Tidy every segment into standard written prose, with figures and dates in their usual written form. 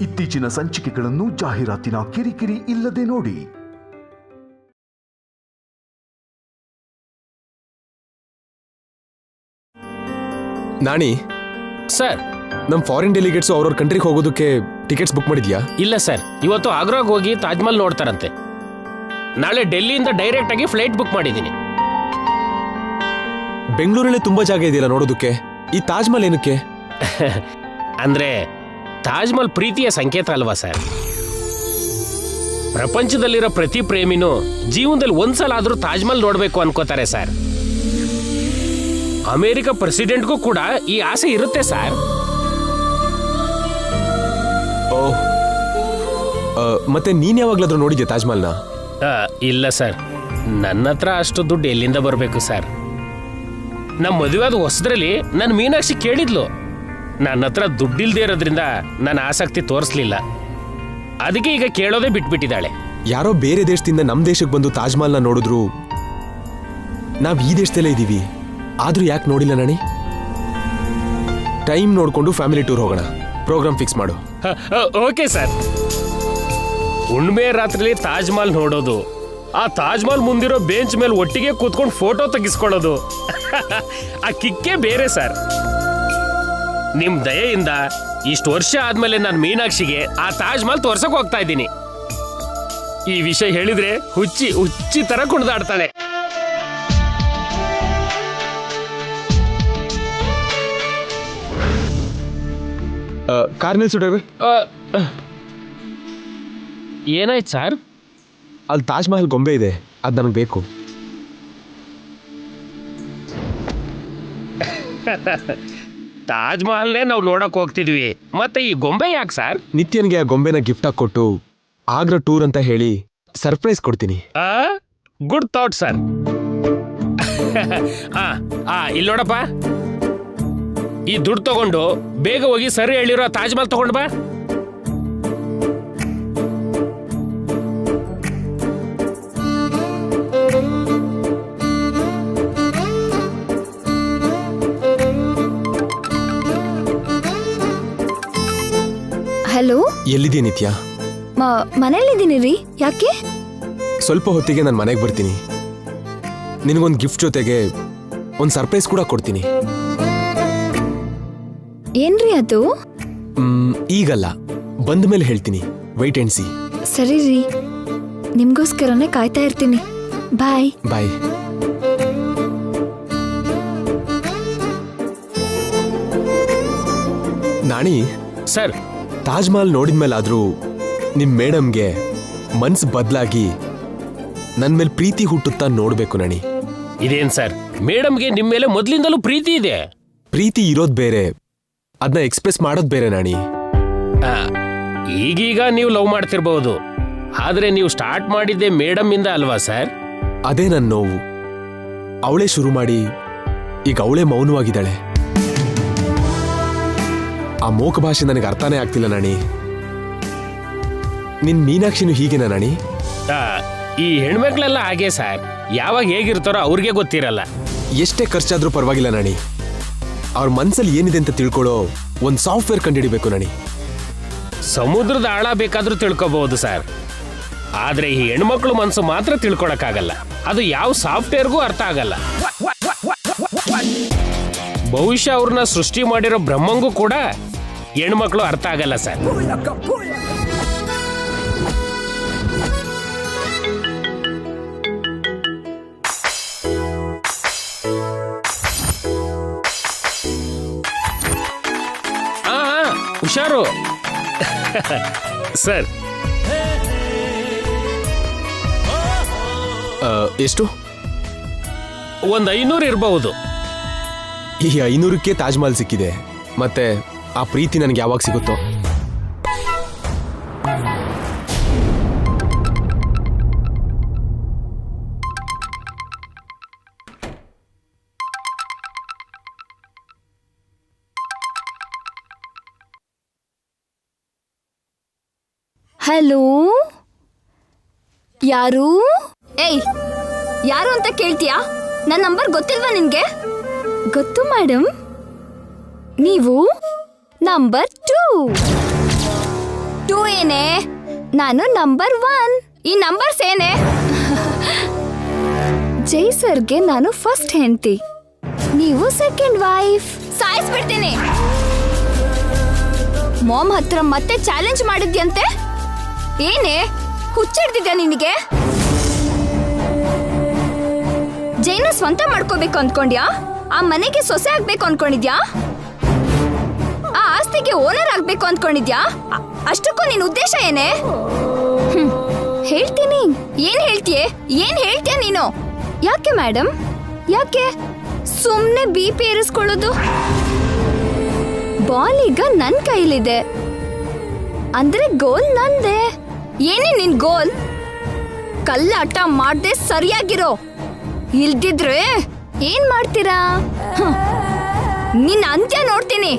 ಇತ್ತೀಚಿನ ಸಂಚಿಕೆಗಳನ್ನು ಜಾಹೀರಾತಿನ ಕಿರಿಕಿರಿ ಇಲ್ಲದೆ ನೋಡಿ. ನಾಣಿ ಸರ್, ನಮ್ ಫಾರಿನ್ ಡೆಲಿಗೇಟ್ಸ್ ಅವ್ರವ್ರ ಕಂಟ್ರಿಗೆ ಹೋಗೋದಕ್ಕೆ ಟಿಕೆಟ್ಸ್ ಬುಕ್ ಮಾಡಿದ್ಯಾ? ಇಲ್ಲ ಸರ್, ಇವತ್ತು ಆಗ್ರಾಗ್ ಹೋಗಿ ತಾಜ್ ಮಹಲ್ ನೋಡ್ತಾರಂತೆ. ನಾಳೆ ಡೆಲ್ಲಿಯಿಂದ ಡೈರೆಕ್ಟ್ ಆಗಿ ಫ್ಲೈಟ್ ಬುಕ್ ಮಾಡಿದ್ದೀನಿ. ಬೆಂಗಳೂರಲ್ಲಿ ತುಂಬಾ ಜಾಗ ಇದೆಯಲ್ಲ ನೋಡೋದಕ್ಕೆ, ಈ ತಾಜ್ ಮಹಲ್ ಏನಕ್ಕೆ? ಅಂದ್ರೆ ತಾಜ್ ಮಹಲ್ ಪ್ರೀತಿಯ ಸಂಕೇತ ಅಲ್ವಾ ಸರ್? ಪ್ರಪಂಚದಲ್ಲಿರೋ ಪ್ರತಿ ಪ್ರೇಮಿನೂ ಜೀವನದಲ್ಲಿ ಒಂದ್ಸಲ ಆದ್ರೂ ತಾಜ್ ಮಹಲ್ ನೋಡ್ಬೇಕು ಅನ್ಕೋತಾರೆ ಸರ್. ಅಮೆರಿಕ ಪ್ರೆಸಿಡೆಂಟ್ಗೂ ಕೂಡ ಈ ಆಸೆ ಇರುತ್ತೆ ಸರ್. ಮತ್ತೆ ನೀನ್ ಯಾವಾಗ್ಲಾದ್ರೂ ನೋಡಿದ್ಯಾ ತಾಜ್ ಮಹಲ್ನ? ಇಲ್ಲ ಸರ್, ನನ್ನ ಹತ್ರ ಅಷ್ಟು ದುಡ್ಡು ಎಲ್ಲಿಂದ ಬರಬೇಕು ಸರ್? ನಮ್ಮ ಮದುವೆಯಾದ ಹೊಸದ್ರಲ್ಲಿ ನನ್ನ ಮೀನಾಕ್ಷಿ ಕೇಳಿದ್ಲು. ನನ್ನ ಹತ್ರ ದುಡ್ಡಿಲ್ದೇ ಇರೋದ್ರಿಂದ ನನ್ನ ಆಸಕ್ತಿ ತೋರಿಸ್ಲಿಲ್ಲ. ಅದಕ್ಕೆ ಈಗ ಕೇಳೋದೇ ಬಿಟ್ಬಿಟ್ಟಿದ್ದಾಳೆ. ಯಾರೋ ಬೇರೆ ದೇಶದಿಂದ ನಮ್ ದೇಶಕ್ಕೆ ಬಂದು ತಾಜ್ ಮಹಲ್ನ ನೋಡಿದ್ರು, ನಾವ್ ಈ ದೇಶದಲ್ಲೇ ಇದೀವಿ, ಆದ್ರೂ ಯಾಕೆ ನೋಡಿಲ್ಲ ನಾಣಿ? ಟೈಮ್ ನೋಡ್ಕೊಂಡು ಫ್ಯಾಮಿಲಿ ಟೂರ್ ಹೋಗೋಣ, ಪ್ರೋಗ್ರಾಮ್ ಫಿಕ್ಸ್ ಮಾಡು. Okay sir. ಹುಣ್ಣಿಮೆ ರಾತ್ರಿಲಿ ತಾಜ್ ಮಹಲ್ ನೋಡೋದು, ಆ ತಾಜ್ ಮಹಲ್ ಮುಂದಿರೋ ಬೆಂಚ್ ಮೇಲೆ ಒಟ್ಟಿಗೆ ಕೂತ್ಕೊಂಡು ಫೋಟೋ ತೆಗಿಸ್ಕೊಳ್ಳೋದು, ಆ ಕಿಕ್ಕೇ ಬೇರೆ ಸರ್. ನಿಮ್ ದಯೆಯಿಂದ ಇಷ್ಟು ವರ್ಷ ಆದ್ಮೇಲೆ ನಾನು ಮೀನಾಕ್ಷಿಗೆ ಆ ತಾಜ್ ಮಹಲ್ ತೋರ್ಸಕ್ ಹೋಗ್ತಾ ಇದ್ದೀನಿ. ಈ ವಿಷಯ ಹೇಳಿದ್ರೆ ಹುಚ್ಚಿ ತರ ಕುಣಿದಾಡ್ತಾಳೆ. ಕಾರ್ ನಿಲ್ಸುಡ್ರಿ. ಏನಾಯ್ತು ಸರ್? ಅಲ್ಲಿ ತಾಜ್ ಮಹಲ್ ಗೊಂಬೆ ಇದೆ, ಅದು ನನಗೆ ಬೇಕು. ತಾಜ್ ಮಹಲ್ನೇ ನಾವು ನೋಡಕ್ ಹೋಗ್ತಿದ್ವಿ, ಮತ್ತೆ ಈ ಗೊಂಬೆ ಯಾಕೆ ಸರ್? ನಿತ್ಯನ್ಗೆ ಆ ಗೊಂಬೆನ ಗಿಫ್ಟ್ ಆಗಿ ಕೊಟ್ಟು ಆಗ್ರಾ ಟೂರ್ ಅಂತ ಹೇಳಿ ಸರ್ಪ್ರೈಸ್ ಕೊಡ್ತೀನಿ. Good thought sir. ಇಲ್ಲಿ ನೋಡಪ್ಪ, ಈ ದುಡ್ಡು ತಗೊಂಡು ಬೇಗ ಹೋಗಿ ಸರಿ ಹೇಳಿರೋ ತಾಜ್ ಮಹಲ್ ತಗೊಂಡ್ ಬಾ. ಹಲೋ, ಎಲ್ಲಿದೆಯಾ ನಿತ್ಯ? ಮನೇಲಿದ್ದೀನಿ ರೀ. ಯಾಕೆ? ಸ್ವಲ್ಪ ಹೊತ್ತಿಗೆ ನಾನು ಮನೆಗೆ ಬರ್ತೀನಿ. ನಿನಗೊಂದು ಗಿಫ್ಟ್ ಜೊತೆಗೆ ಒಂದು ಸರ್ಪ್ರೈಸ್ ಕೂಡ ಕೊಡ್ತೀನಿ. ಏನ್ರಿ ಅದು? ಈಗಲ್ಲ, ಬಂದ ಮೇಲೆ ಹೇಳ್ತೀನಿ. White and C. ಸರಿ ರೀ, ನಿಮ್ಗೋಸ್ಕರನೇ ಕಾಯ್ತಾ ಇರ್ತೀನಿ. ಬಾಯ್ ಬಾಯ್. ನಾಣಿ ಸರ್, ತಾಜ್ ಮಹಲ್ ನೋಡಿದ್ಮೇಲಾದ್ರೂ ನಿಮ್ ಮೇಡಮ್ಗೆ ಮನ್ಸು ಬದಲಾಗಿ ನನ್ ಮೇಲೆ ಪ್ರೀತಿ ಹುಟ್ಟುತ್ತಾ ನೋಡ್ಬೇಕು ನಾಣಿ. ಇದೇನ್ ಸರ್, ಮೇಡಮ್ಗೆ ನಿಮ್ ಮೇಲೆ ಮೊದ್ಲಿಂದಲೂ ಪ್ರೀತಿ ಇದೆ. ಪ್ರೀತಿ ಇರೋದ್ ಬೇರೆ, ಅದನ್ನ ಎಕ್ಸ್ಪ್ರೆಸ್ ಮಾಡೋದ್ ಬೇರೆ ನಾಣಿ. ಈಗೀಗ ನೀವು ಲವ್ ಮಾಡ್ತಿರ್ಬಹುದು, ಆದ್ರೆ ನೀವು ಸ್ಟಾರ್ಟ್ ಮಾಡಿದ್ದೆ ಮೇಡಮ್ ಇಂದ ಅಲ್ವಾ ಸರ್? ಅದೇ ನನ್ನ ನೋವು. ಅವಳೇ ಶುರು ಮಾಡಿ ಈಗ ಅವಳೇ ಮೌನವಾಗಿದ್ದಾಳೆ. ಆ ಮೋಕ ಭಾಷೆ ನನಗೆ ಅರ್ಥನೇ ಆಗ್ತಿಲ್ಲ ನಾಣಿ. ನಿನ್ ಮೀನಾಕ್ಷಿನೂ ಹೀಗೆನಾ ನಾಣಿ? ಈ ಹೆಣ್ಮಕ್ಳೆಲ್ಲ ಹಾಗೆ ಸರ್, ಯಾವಾಗ ಹೇಗಿರ್ತಾರೋ ಅವ್ರಿಗೆ ಗೊತ್ತಿರಲ್ಲ. ಎಷ್ಟೇ ಖರ್ಚಾದ್ರೂ ಪರವಾಗಿಲ್ಲ ನಾಣಿ, ಅವ್ರ ಮನ್ಸಲ್ಲಿ ಏನಿದೆ ಅಂತ ತಿಳ್ಕೊಳ್ಳೋ ಒಂದ್ ಸಾಫ್ಟ್ವೇರ್ ಕಂಡುಹಿಡಿಬೇಕು ನಾಣಿ. ಸಮುದ್ರದ ಆಳ ಬೇಕಾದ್ರೂ ತಿಳ್ಕೋಬಹುದು ಸರ್, ಆದ್ರೆ ಈ ಹೆಣ್ಮಕ್ಳು ಮನ್ಸು ಮಾತ್ರ ತಿಳ್ಕೊಳಕ್ಕಾಗಲ್ಲ. ಅದು ಯಾವ ಸಾಫ್ಟ್ವೇರ್ಗೂ ಅರ್ಥ ಆಗಲ್ಲ. ಬಹುಶಃ ಅವ್ರನ್ನ ಸೃಷ್ಟಿ ಮಾಡಿರೋ ಬ್ರಹ್ಮಂಗೂ ಕೂಡ ಹೆಣ್ಮಕ್ಳು ಅರ್ಥ ಆಗಲ್ಲ ಸರ್. ಹುಷಾರು ಸರ್. ಎಷ್ಟು? ಒಂದ್ 500 ಇರಬಹುದು. ಈ 500ಕ್ಕೆ ತಾಜ್ ಮಹಲ್ ಸಿಕ್ಕಿದೆ, ಮತ್ತೆ ಆ ಪ್ರೀತಿ ನನಗೆ ಯಾವಾಗ ಸಿಗುತ್ತೋ? ಹಲೋ, ಯಾರು? ಏಯ್, ಯಾರು ಅಂತ ಕೇಳ್ತೀಯಾ? ನನ್ನ ನಂಬರ್ ಗೊತ್ತಿಲ್ವಾ ನಿನ್ಗೆ? ಗೊತ್ತು ಮೇಡಮ್, ನೀವು ನಂಬರ್ 2. ನಾನು ನಂಬರ್ 1. ಈ ನಂಬರ್ಸ್ ಏನೇ? ಜೈ ಸರ್ಗೆ ನಾನು ಫಸ್ಟ್ ಹೆಂಡತಿ, ನೀವು ಸೆಕೆಂಡ್ ವೈಫ್. ಸಾಯಿಸ್ಬಿಡ್ತೀನಿ. ಮಾಮ್ ಹತ್ರ ಮತ್ತೆ ಚಾಲೆಂಜ್ ಮಾಡಿದ್ಯಂತೆ. ಏನೇ ಹುಚ್ಚಿಡ್ದಿದ್ಯಾ ನಿನಗೆ? ಜೈನ ಸ್ವಂತ ಮಾಡ್ಕೋಬೇಕು ಅಂದ್ಕೊಂಡ್ಯಾ? ಆ ಮನೆಗೆ ಸೊಸೆ ಆಗ್ಬೇಕು ಅನ್ಕೊಂಡಿದ್ಯಾ? ಆ ಆಸ್ತಿಗೆ ಓನರ್ ಆಗ್ಬೇಕು ಅಂದ್ಕೊಂಡಿದ್ಯಾ? ಅಷ್ಟಕ್ಕೂ ನಿನ್ ಉದ್ದೇಶ ಏನೇ? ಹೇಳ್ತೀನಿ. ಏನ್ ಹೇಳ್ತೀಯ ನೀನು? ಯಾಕೆ ಮೇಡಮ್, ಯಾಕೆ ಸುಮ್ನೆ BP ಏರಿಸ್ಕೊಳ್ಳೋದು? ಬಾಲ್ ಈಗ ನನ್ ಕೈಲಿದೆ ಅಂದ್ರೆ ಗೋಲ್ ನಂದೆ. ಏನೇ ನಿನ್ ಗೋಲ್? ಕಲ್ಲಾಟ ಮಾಡ್ದೆ ಸರಿಯಾಗಿರೋ, ಇಲ್ದಿದ್ರೆ ಏನ್ ಮಾಡ್ತೀರಾ? ನಿನ್ನ ಅಂತ್ಯ ನೋಡ್ತೀನಿ.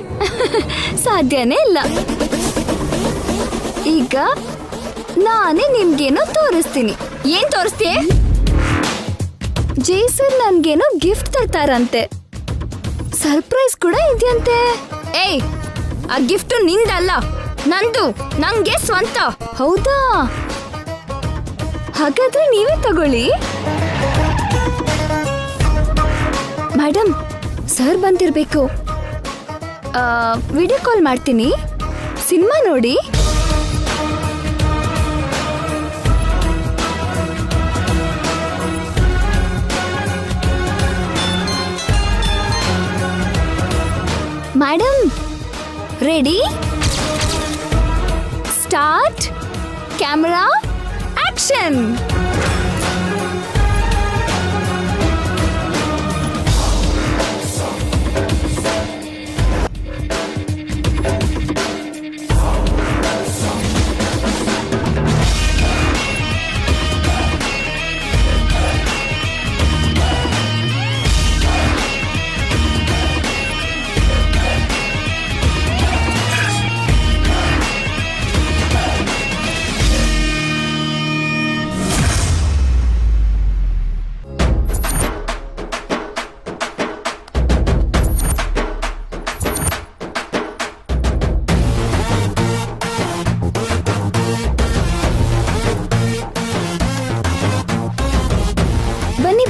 ಸಾಧ್ಯನೇ ಇಲ್ಲ. ಈಗ ನಾನೇ ನಿಮ್ಗೇನೋ ತೋರಿಸ್ತೀನಿ. ಏನ್ ತೋರಿಸ್ತೀಯ? ಜೇಸನ್ ನನ್ಗೇನೋ ಗಿಫ್ಟ್ ತರ್ತಾರಂತೆ, ಸರ್ಪ್ರೈಸ್ ಕೂಡ ಇದೆಯಂತೆ. ಏಯ್, ಆ ಗಿಫ್ಟ್ ನಿಂದಲ್ಲ, ನಂದು. ನಂಗೆ ಸ್ವಂತ. ಹೌದಾ? ಹಾಗಾದ್ರೆ ನೀವೇ ತಗೊಳ್ಳಿ. ಮೇಡಮ್, ಸರ್ ಬಂದಿರ್ಬೇಕು. ವಿಡಿಯೋ ಕಾಲ್ ಮಾಡ್ತೀನಿ, ಸಿನಿಮಾ ನೋಡಿ. Madam ready? Start. Camera action.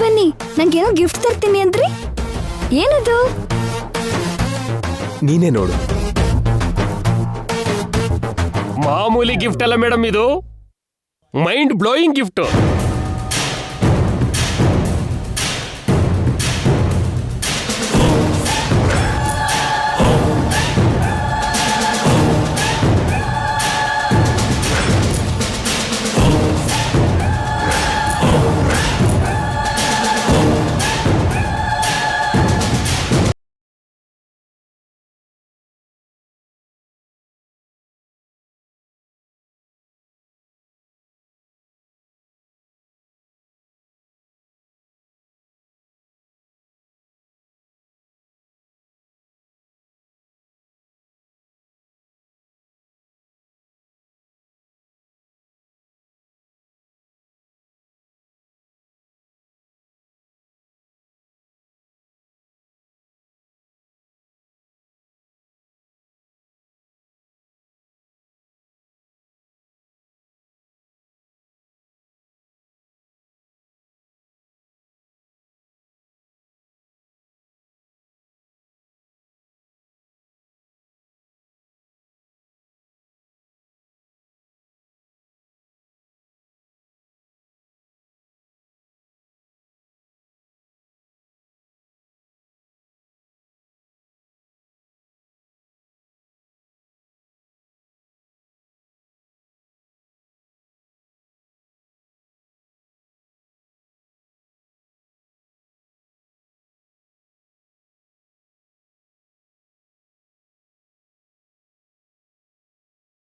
ಬನ್ನಿ, ನಂಗೇನೋ ಗಿಫ್ಟ್ ತರ್ತೀನಿ ಅಂದ್ರಿ. ಏನದು? ನೀನೇ ನೋಡು. ಮಾಮೂಲಿ ಗಿಫ್ಟ್ ಅಲ್ಲ ಮೇಡಮ್, ಇದು ಮೈಂಡ್ ಬ್ಲೋಯಿಂಗ್ ಗಿಫ್ಟ್.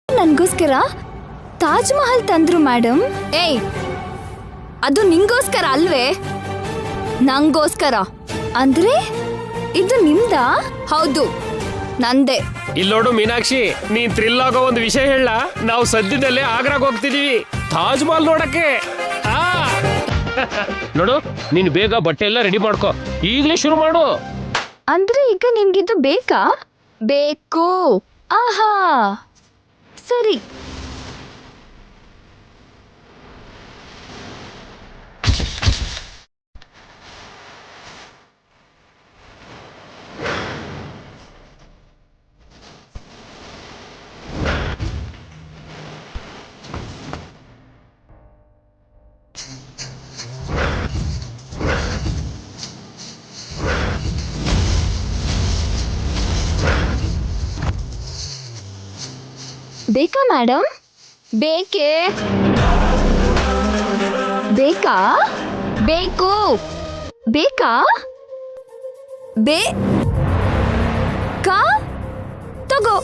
ನನ್ಗೋಸ್ಕರ ತಾಜ್ ಮಹಲ್ ತಂದ್ರು ಮೇಡಮ್. ಏಯ್, ಅದು ನಿಂಗೋಸ್ಕರ ಅಲ್ವೇ, ನಂಗೋಸ್ಕರ. ಅಂದ್ರೆ ಇದು ನಿಮ್ದಾ? ಹೌದು, ನಂದೇ. ಇಲ್ಲೋಡು ಮೀನಾಕ್ಷಿ, ನೀನ್ ಥ್ರಿಲ್ ಆಗೋ ಒಂದು ವಿಷಯ ಹೇಳ. ನಾವು ಸದ್ಯದಲ್ಲೇ ಆಗ್ರಾಗ್ ಹೋಗ್ತಿದೀವಿ ತಾಜ್ ಮಹಲ್ ನೋಡಕ್ಕೆ. ನೋಡು, ನೀನ್ ಬೇಗ ಬಟ್ಟೆ ಎಲ್ಲ ರೆಡಿ ಮಾಡ್ಕೋ, ಈಗಲೇ ಶುರು ಮಾಡು. ಅಂದ್ರೆ ಈಗ ನಿಮ್ಗಿದು ಬೇಕಾ? ಬೇಕು. ಆಹಾ, ಸರಿ. ಬೇಕಾ ಮೇಡಮ್? ಬೇಕೇ? ಬೇಕಾ? ಬೇಕು. ಬೇಕಾ? ಕಾ ತಗೋ.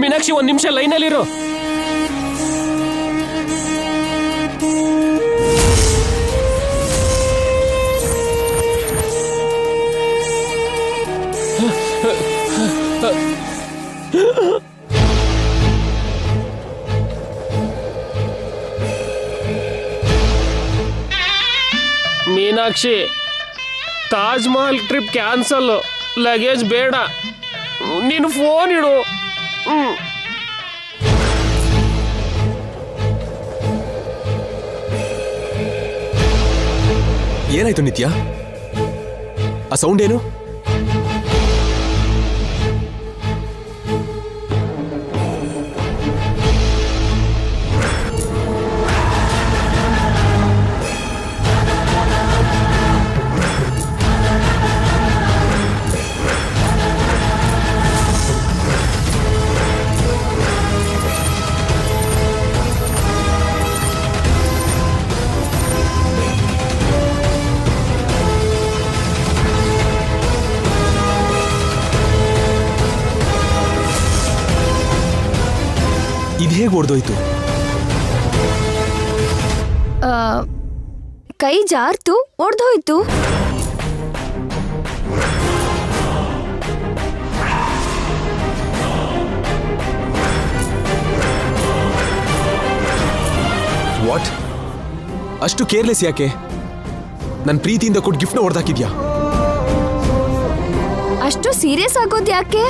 ಮೀನಾಕ್ಷಿ, ಒಂದ್ ನಿಮಿಷ ಲೈನಲ್ಲಿರು. Meenakshi, Taj Mahal trip cancel. Luggage ಬೇಡ, ನೀನು ಫೋನ್ ಇಡು. ಏನಾಯ್ತು ನಿತ್ಯ? ಆ ಸೌಂಡ್ ಏನು? ಇದು ಹೇಗೆ ಹೊಡೆದೋಯ್ತು? ಕೈ ಜಾರ್ತು, ಒಡ್ದೋಯ್ತು. ವಾಟ್? ಅಷ್ಟು ಕೇರ್ಲೆಸ್ ಯಾಕೆ? ನನ್ನ ಪ್ರೀತಿಯಿಂದ ಕೊಟ್ಟು ಗಿಫ್ಟ್ನ ಹೊಡೆದಾಕಿದ್ಯಾ? ಅಷ್ಟು ಸೀರಿಯಸ್ ಆಗೋದು ಯಾಕೆ?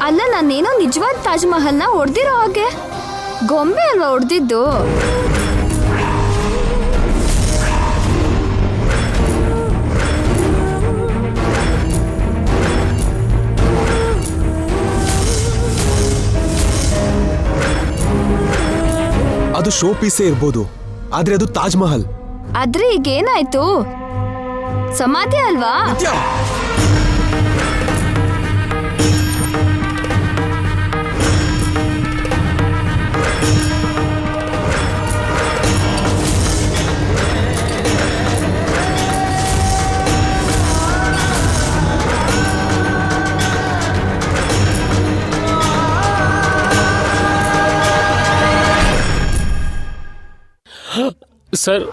ಅಲ್ಲ, ನಾನೇನೋ ನಿಜವಾದ ತಾಜ್ ಮಹಲ್ನ ಹೊಡೆದಿರೋ ಹಾಗೆ. ಗೊಂಬೆ ಅಲ್ವಾ ಹೊಡೆದಿದ್ದು. ಅದು ಶೋ ಪೀಸೇ ಇರ್ಬೋದು, ಆದ್ರೆ ಅದು ತಾಜ್ ಮಹಲ್. ಆದ್ರೆ ಈಗೇನಾಯ್ತು? ಸಮಾಧಿ ಅಲ್ವಾ? ಸರ್,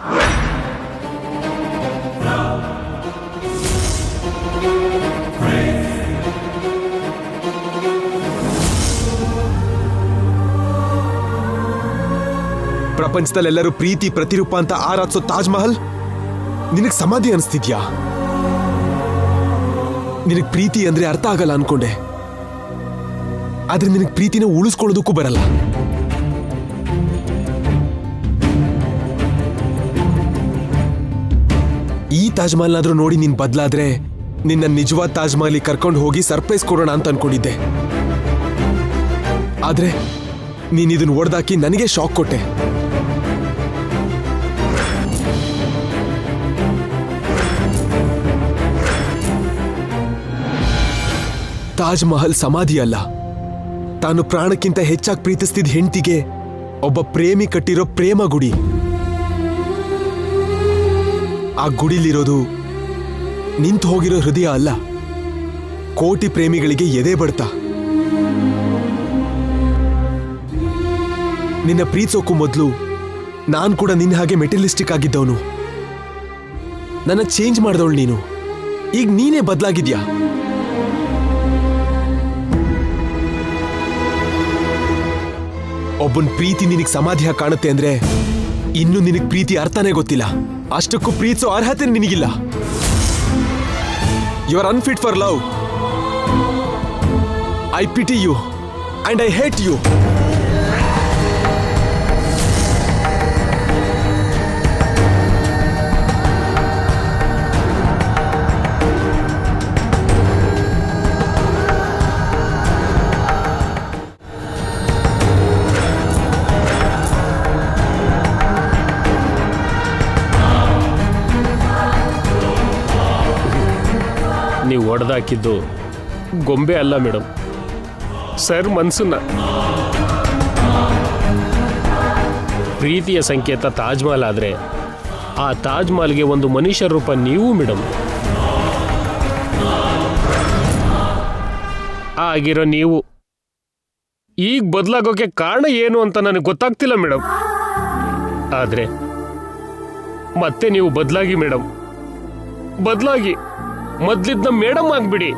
ಪ್ರಪಂಚದಲ್ಲೆಲ್ಲರೂ ಪ್ರೀತಿ ಪ್ರತಿರೂಪ ಅಂತ ಆರಾಧಿಸೋ ತಾಜ್ ಮಹಲ್ ನಿನಗ್ ಸಮಾಧಿ ಅನಿಸ್ತಿದ್ಯಾ? ನಿನಗ್ ಪ್ರೀತಿ ಅಂದ್ರೆ ಅರ್ಥ ಆಗಲ್ಲ ಅನ್ಕೊಂಡೆ, ಆದ್ರೆ ನಿನಗ್ ಪ್ರೀತಿನ ಉಳಿಸ್ಕೊಳ್ಳೋದಕ್ಕೂ ಬರಲ್ಲ. ಈ ತಾಜ್ ಮಹಲ್ನಾದ್ರೂ ನೋಡಿ ನೀನ್ ಬದ್ಲಾದ್ರೆ ನಿನ್ನ ನಿಜವಾದ ತಾಜ್ ಮಹಲ್ ಕರ್ಕೊಂಡು ಹೋಗಿ ಸರ್ಪ್ರೈಸ್ ಕೊಡೋಣ ಅಂತ ಅನ್ಕೊಂಡಿದ್ದೆ. ಆದ್ರೆ ನೀನ್ ಇದನ್ನ ಹೊಡೆದಾಕಿ ನನಗೆ ಶಾಕ್ ಕೊಟ್ಟೆ. ತಾಜ್ ಮಹಲ್ ಸಮಾಧಿ ಅಲ್ಲ, ತಾನು ಪ್ರಾಣಕ್ಕಿಂತ ಹೆಚ್ಚಾಗಿ ಪ್ರೀತಿಸ್ತಿದ್ದ ಹೆಂಡತಿಗೆ ಒಬ್ಬ ಪ್ರೇಮಿ ಕಟ್ಟಿರೋ ಪ್ರೇಮ ಗುಡಿ. ಆ ಗುಡಿಲಿರೋದು ನಿಂತು ಹೋಗಿರೋ ಹೃದಯ ಅಲ್ಲ, ಕೋಟಿ ಪ್ರೇಮಿಗಳಿಗೆ ಎದೆ ಬಡ್ತ. ನಿನ್ನ ಪ್ರೀತಿಸೋಕ್ಕೂ ಮೊದಲು ನಾನ್ ಕೂಡ ನಿನ್ನ ಹಾಗೆ ಮೆಟೀರಿಯಲಿಸ್ಟಿಕ್ ಆಗಿದ್ದವನು. ನನ್ನ ಚೇಂಜ್ ಮಾಡಿದವಳು ನೀನು. ಈಗ ನೀನೇ ಬದಲಾಗಿದ್ಯಾ. ಒಬ್ಬನ್ ಪ್ರೀತಿ ನಿನಗ್ ಸಮಾಧಿಯ ಕಾಣುತ್ತೆ ಅಂದ್ರೆ ಇನ್ನು ನಿನಗ್ ಪ್ರೀತಿ ಅರ್ಥನೇ ಗೊತ್ತಿಲ್ಲ. ಅಷ್ಟಕ್ಕೂ ಪ್ರೀತಿಸೋ ಅರ್ಹತೆ ನಿನಗಿಲ್ಲ. You are unfit for love. I pity you and I hate you. ಹಾಕಿದ್ದು ಗೊಂಬೆ ಅಲ್ಲ ಮೇಡಮ್, ಸರ್ ಮನ್ಸನ್ನ. ಪ್ರೀತಿಯ ಸಂಕೇತ ತಾಜ್ ಮಹಲ್ ಆದ್ರೆ ಆ ತಾಜ್ ಮಹಲ್ಗೆ ಒಂದು ಮನುಷ್ಯ ರೂಪ ನೀವು ಮೇಡಮ್. ಆಗಿರೋ ನೀವು ಈಗ ಬದಲಾಗೋಕೆ ಕಾರಣ ಏನು ಅಂತ ನನಗೆ ಗೊತ್ತಾಗ್ತಿಲ್ಲ ಮೇಡಮ್. ಆದ್ರೆ ಮತ್ತೆ ನೀವು ಬದಲಾಗಿ ಮೇಡಮ್, ಬದಲಾಗಿ ಮೊದ್ಲಿದ್ದ ಮೇಡಮ್ ಆಗ್ಬಿಡಿ.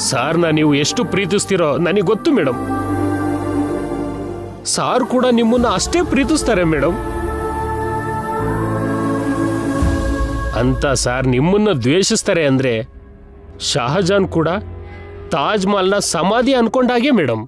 ಸಾರ್ನ ನೀವು ಎಷ್ಟು ಪ್ರೀತಿಸ್ತೀರೋ ನನಗೆ ಗೊತ್ತು ಮೇಡಮ್. ಸಾರ್ ಕೂಡ ನಿಮ್ಮನ್ನ ಅಷ್ಟೇ ಪ್ರೀತಿಸ್ತಾರೆ ಮೇಡಮ್. ಅಂತ ಸಾರ್ ನಿಮ್ಮನ್ನ ದ್ವೇಷಿಸ್ತಾರೆ ಅಂದ್ರೆ ಶಹಜಾನ್ ಕೂಡ ತಾಜ್ ಮಹಲ್ನ ಸಮಾಧಿ ಅನ್ಕೊಂಡಾಗೆ ಮೇಡಮ್.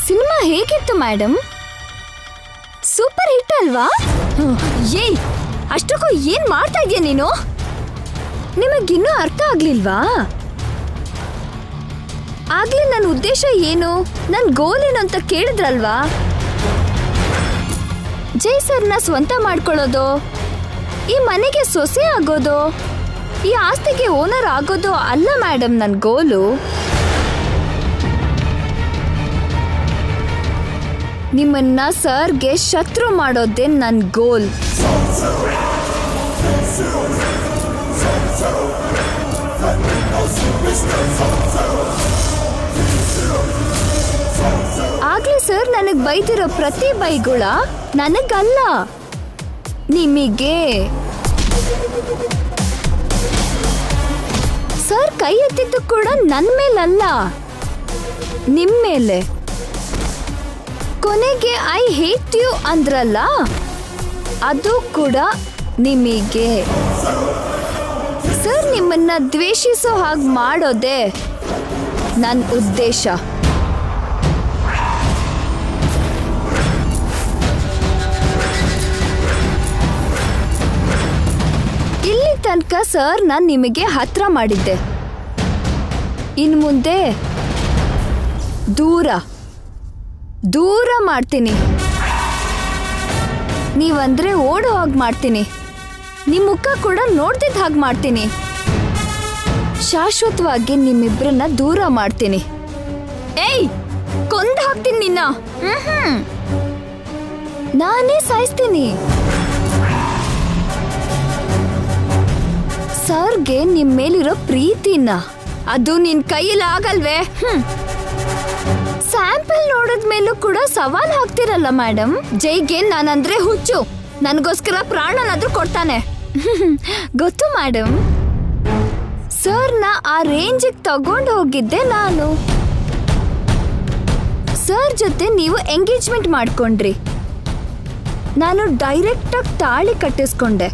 ಸಿನಿಮಾ ಹೇಗಿತ್ತು ಮೇಡಮ್? ಸೂಪರ್ ಹಿಟ್ ಅಲ್ವಾ? ಏಯ್, ಅಷ್ಟಕ್ಕೂ ಏನ್ ಮಾಡ್ತಾ ಇದೀಯ ನೀನು? ನಿಮಗಿನ್ನೂ ಅರ್ಥ ಆಗ್ಲಿಲ್ವಾ? ಆಗ್ಲೇ ನನ್ನ ಉದ್ದೇಶ ಏನು, ನನ್ನ ಗೋಲ್ ಏನು ಅಂತ ಕೇಳಿದ್ರಲ್ವಾ? ಜೈ ಸರ್ನ ಸ್ವಂತ ಮಾಡ್ಕೊಳ್ಳೋದು, ಈ ಮನೆಗೆ ಸೊಸೆ ಆಗೋದು, ಈ ಆಸ್ತಿಗೆ ಓನರ್ ಆಗೋದು ಅಲ್ಲ ಮೇಡಮ್ ನನ್ನ ಗೋಲು. ನಿಮ್ಮನ್ನ ಸರ್ಗೆ ಶತ್ರು ಮಾಡೋದೇ ನನ್ನ ಗೋಲ್. ಆಗ್ಲೇ ಸರ್ ನನಗ್ ಬೈದಿರೋ ಪ್ರತಿ ಬೈಗುಳ ನನಗಲ್ಲ, ನಿಮಗೆ. ಸರ್ ಕೈ ಎತ್ತಿದ್ದು ಕೂಡ ನನ್ನ ಮೇಲಲ್ಲ, ನಿಮ್ಮೇಲೆ. ಕೊನೆಗೆ ಐ ಹೇಟ್ ಯು ಅಂದ್ರಲ್ಲ, ಅದು ಕೂಡ ನಿಮಗೆ. ಸರ್ ನಿಮ್ಮನ್ನ ದ್ವೇಷಿಸೋ ಹಾಗೆ ಮಾಡೋದೇ ನನ್ನ ಉದ್ದೇಶ. ಇಲ್ಲಿ ತನಕ ಸರ್ ನಾನು ನಿಮಗೆ ಹತ್ರ ಮಾಡಿದ್ದೆ, ಇನ್ನು ಮುಂದೆ ದೂರ ದೂರ ಮಾಡ್ತೀನಿ. ನೀವಂದ್ರೆ ಓಡೋ ಹಾಗೆ ಮಾಡ್ತೀನಿ, ನಿಮ್ಮ ಮುಖ ಕೂಡ ನೋಡ್ದಿದ್ದ ಹಾಗೆ ಮಾಡ್ತೀನಿ. ಶಾಶ್ವತವಾಗಿ ನಿಮ್ಮಿಬ್ರನ್ನ ದೂರ ಮಾಡ್ತೀನಿ. ಏಯ್, ಕೊಂದು ಹಾಕ್ತೀನಿ ನಿನ್ನ. ನಾನೇ ಸಾಯಿಸ್ತೀನಿ. ಸರ್ಗೆ ನಿಮ್ ಮೇಲಿರೋ ಪ್ರೀತಿನ, ಅದು ನಿನ್ ಕೈಯಲ್ಲಿ ಆಗಲ್ವೇ? ಸ್ಯಾಂಪಲ್ ನೋಡಿದ್ಮೇಲೂ ಕೂಡ ಸವಾಲ್ ಹಾಕ್ತಿರಲ್ಲ ಮೇಡಮ್. ಜೈಗೆ ನಾನಂದ್ರೆ ಹುಚ್ಚು, ನನಗೋಸ್ಕರ ಪ್ರಾಣನಾದ್ರೂ ಕೊಡ್ತಾನೆ. ಗೊತ್ತು ಮೇಡಮ್, ಸರ್ನ ಆ ರೇಂಜಿಗೆ ತಗೊಂಡು ಹೋಗಿದ್ದೆ ನಾನು. ಸರ್ ಜೊತೆ ನೀವು ಎಂಗೇಜ್ಮೆಂಟ್ ಮಾಡ್ಕೊಂಡ್ರಿ, ನಾನು ಡೈರೆಕ್ಟಾಗಿ ತಾಳಿ ಕಟ್ಟಿಸ್ಕೊಂಡೆ.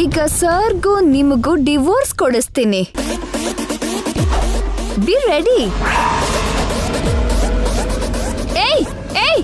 ಈಗ ಸರ್ಗೂ ನಿಮಗೂ ಡಿವೋರ್ಸ್ ಕೊಡಿಸ್ತೀನಿ. Be ready. ಏಯ್ ಏಯ್,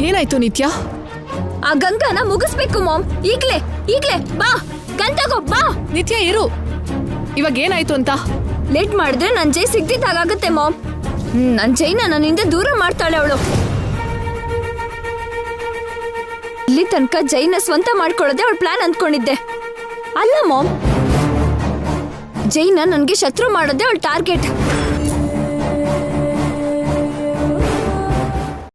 ಏನಾಯ್ತು ನಿತ್ಯ? ಆ ಗಂಗಾನ ಮುಗಿಸ್ಬೇಕು ಮಾಮ್. ಈಗ್ಲೇ ಈಗ್ಲೇ ಬಾ, ಗನ್ ತಗೋ ಬಾ. ನಿತ್ಯ ಇರು, ಇವಾಗ ಏನಾಯ್ತು ಅಂತ? ಲೇಟ್ ಮಾಡಿದ್ರೆ ನನ್ ಜೈ ಸಿಗ್ದಿದ್ದಾಗುತ್ತೆ ಮಾಮ್. ನನ್ ಜೈನ ನನ್ನಿಂದ ದೂರ ಮಾಡ್ತಾಳೆ ಅವಳು. ಇಲ್ಲಿ ತನಕ ಜೈನ ಸ್ವಂತ ಮಾಡ್ಕೊಳ್ಳೋದೆ ಅವಳ ಪ್ಲಾನ್ ಅಂದ್ಕೊಂಡಿದ್ದೆ. ಅಲ್ಲ ಮಾಮ್, ಜೈನ ನನ್ಗೆ ಶತ್ರು ಮಾಡೋದೇ ಅವಳ ಟಾರ್ಗೆಟ್.